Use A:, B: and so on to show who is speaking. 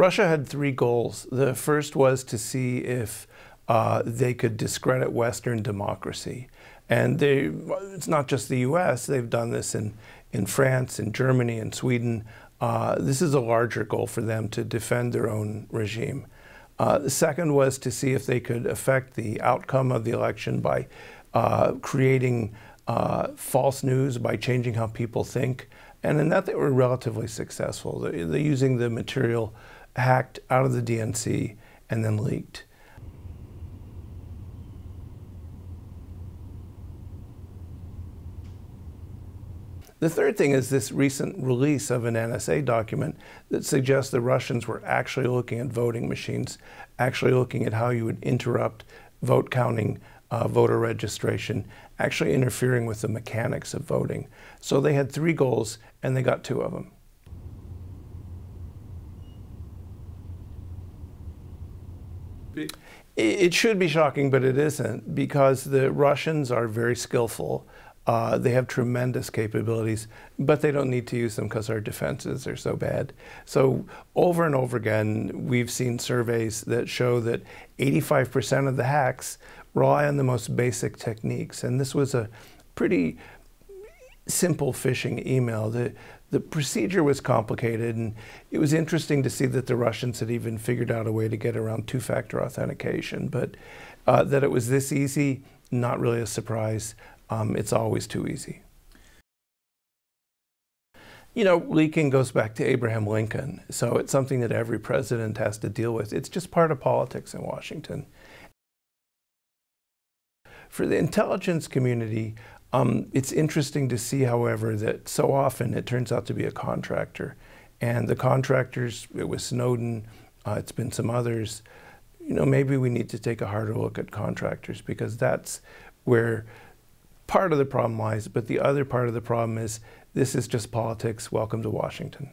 A: Russia had three goals. The first was to see if they could discredit Western democracy. And it's not just the US, they've done this in France, in Germany, in Sweden. This is a larger goal for them, to defend their own regime. The second was to see if they could affect the outcome of the election by creating false news, by changing how people think. And in that they were relatively successful. They're using the material hacked out of the DNC and then leaked. The third thing is this recent release of an NSA document that suggests the Russians were actually looking at voting machines, actually looking at how you would interrupt vote counting, voter registration, actually interfering with the mechanics of voting. So they had three goals, and they got two of them. It should be shocking, but it isn't, because the Russians are very skillful. They have tremendous capabilities, but they don't need to use them because our defenses are so bad. So over and over again, we've seen surveys that show that 85% of the hacks rely on the most basic techniques. And this was a pretty simple phishing email. The procedure was complicated, and it was interesting to see that the Russians had even figured out a way to get around two-factor authentication. But that it was this easy, not really a surprise. It's always too easy. You know, leaking goes back to Abraham Lincoln, so it's something that every president has to deal with. It's just part of politics in Washington. For the intelligence community, it's interesting to see, however, that so often it turns out to be a contractor. And the contractors, it was Snowden, it's been some others. You know, maybe we need to take a harder look at contractors, because that's where part of the problem lies. But the other part of the problem is this is just politics. Welcome to Washington.